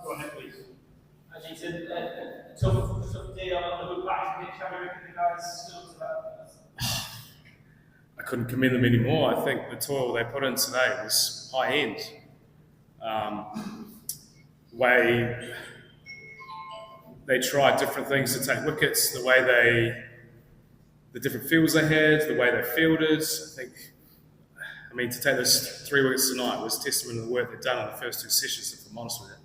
Go on, please. Jeetan, tough day on the good back pitch. How do you reckon the guys stood up to that? I couldn't commend them anymore. I think the toil they put in today was high end. Way they tried different things to take wickets, the different fields they had, the way they fielded. I mean, to take those 3 wickets tonight was testament to the work they've done on the first 2 sessions, if I'm honest with you.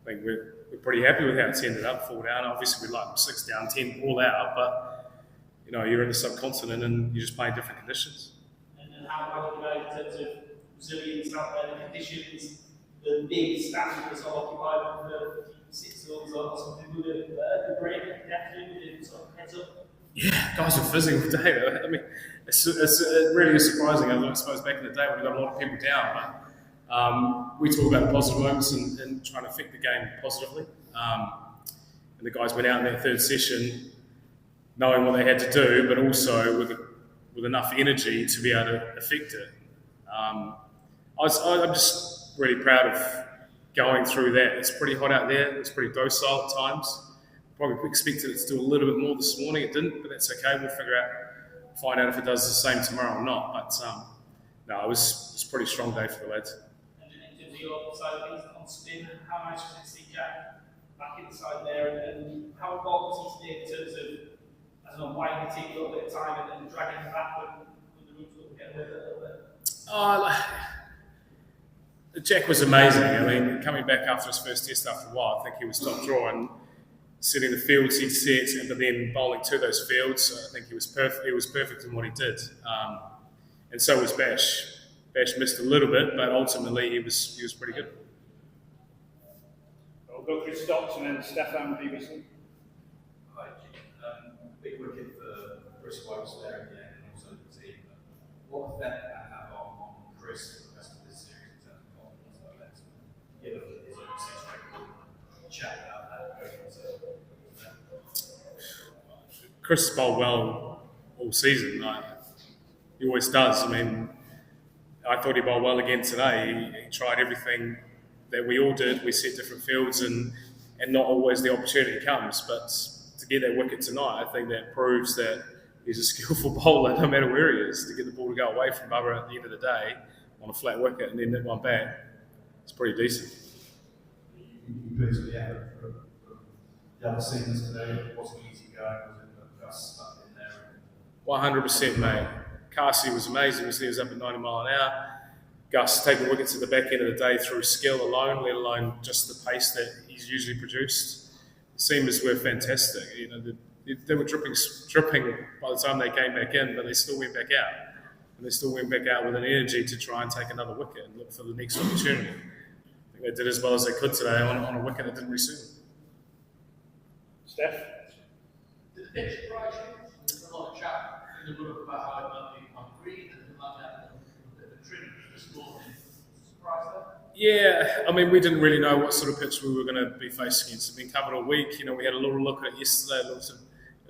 I think we're pretty happy with how it's ended up, 4 down. Obviously, we'd like them 6 down, 10 all out, but you're in the subcontinent and you're just playing different conditions. And how would you go in terms of resilience out there, the conditions, the big stand that's occupied for 6 hours or something? Would a break definitely with sort of heads up? Yeah, guys were fizzing all day. I mean, it really is surprising. I suppose back in the day we've got a lot of people down, but we talk about the positive moments and trying to affect the game positively. And the guys went out in that 3rd session knowing what they had to do, but also with enough energy to be able to affect it. I'm just really proud of going through that. It's pretty hot out there. It's pretty docile at times. Probably expected it to do a little bit more this morning. It didn't, but that's okay. We'll find out if it does the same tomorrow or not. But no, it was a pretty strong day for the lads. And in terms of your side of things on spin, how much did you see Jack back inside there, and how involved was he today in terms of why he take a little bit of time and dragging it back when the roots will get away with it a little bit? Jack was amazing. I mean, coming back after his first test after a while, I think he was top draw and setting the fields he'd set, but then bowling to those fields. I think he was perfect. He was perfect in what he did, and so was Bash. Bash missed a little bit, but ultimately he was pretty good. We'll go Chris Stocks and then Stefan PakVsEng. Hi, big wicket for Chris Stocks there at the end, and also the team. What effect did that have on Chris for the rest of this series in terms of confidence? Give his own 6 record, chat about that going into. Chris bowled well all season. He always does. I mean, I thought he bowled well again today. He tried everything that we all did. We set different fields, and not always the opportunity comes. But to get that wicket tonight, I think that proves that he's a skillful bowler no matter where he is. To get the ball to go away from Bubba at the end of the day on a flat wicket and then that one back, it's pretty decent. You basically for the other seasons today, it wasn't easy going, was it? But just stuck in there. 100%, mate. Casey was amazing. He was up at 90 mile an hour. Gus taking wickets at the back end of the day through skill alone, let alone just the pace that he's usually produced. The seamers were fantastic. They were dripping by the time they came back in, but they still went back out. And they still went back out with an energy to try and take another wicket and look for the next opportunity. I think they did as well as they could today on a wicket that didn't receive. Steph? Did the pitch surprise you? There's a lot of chat in the run-up about how it might be on green and like that, a bit of a trim this morning. Surprise there? Yeah, I mean, we didn't really know what sort of pitch we were going to be facing against. It's been covered all week. We had a little look at it yesterday. It looked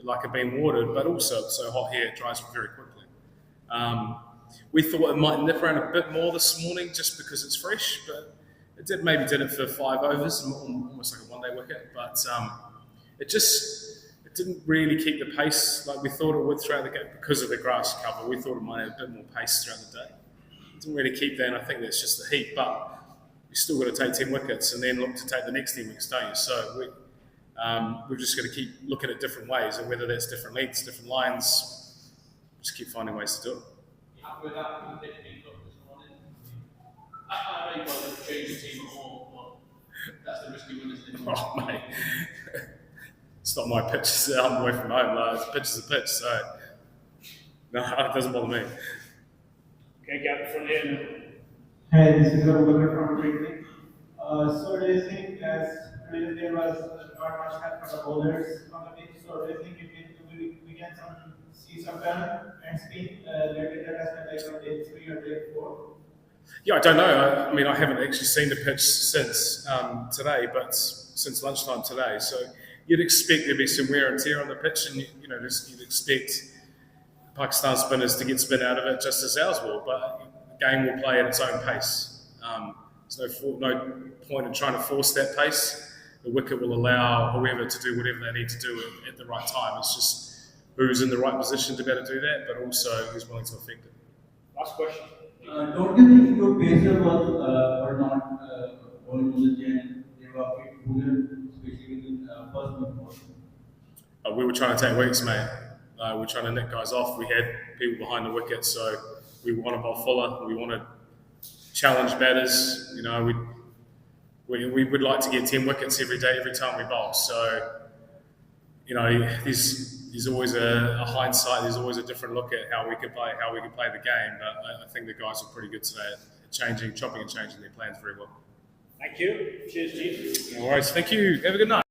like it had been watered, but also it's so hot here, it dries very quickly. We thought it might nip around a bit more this morning just because it's fresh, but it maybe did it for 5 overs, almost like a one-day wicket. But it didn't really keep the pace like we thought it would throughout the game because of the grass cover. We thought it might have a bit more pace throughout the day. It didn't really keep that, and I think that's just the heat. But you still got to take 10 wickets and then look to take the next 10 wickets, don't you? So we've just got to keep looking at different ways, and whether that's different lengths, different lines, just keep finding ways to do it. With that, with the pitch being covered this morning, I know you want to change the team at all, but that's the risky one, isn't it? Oh, mate. It's not my pitch. I'm away from home. It's pitch is a pitch, so no, it doesn't bother me. Okay, get the front here. Hi, this is Guru from Britain. So do you think as really there was not much help for the bowlers on the pitch, so do you think we can see some turn and spin later that has been like on day 3 or day 4? Yeah, I don't know. I mean, I haven't actually seen the pitch since today, but since lunchtime today. So you'd expect there'd be some wear and tear on the pitch, and you'd expect Pakistan spinners to get spin out of it just as ours will. But the game will play at its own pace. no point in trying to force that pace. The wicket will allow whoever to do whatever they need to do at the right time. It's just who's in the right position to be able to do that, but also who's willing to affect it. Last question. Don't you think your pacer was were not bowling on the chain? They were a bit bowler, especially in first ball. We were trying to take wickets, mate. We were trying to nick guys off. We had people behind the wicket, so we want to bowl fuller. We want to challenge batters. You know, we would like to get 10 wickets every day, every time we bowl. So, you know, there's always a hindsight. There's always a different look at how we can play the game. But I think the guys are pretty good today at chopping and changing their plans very well. Thank you. Cheers, Jeetan. No worries. Thank you. Have a good night.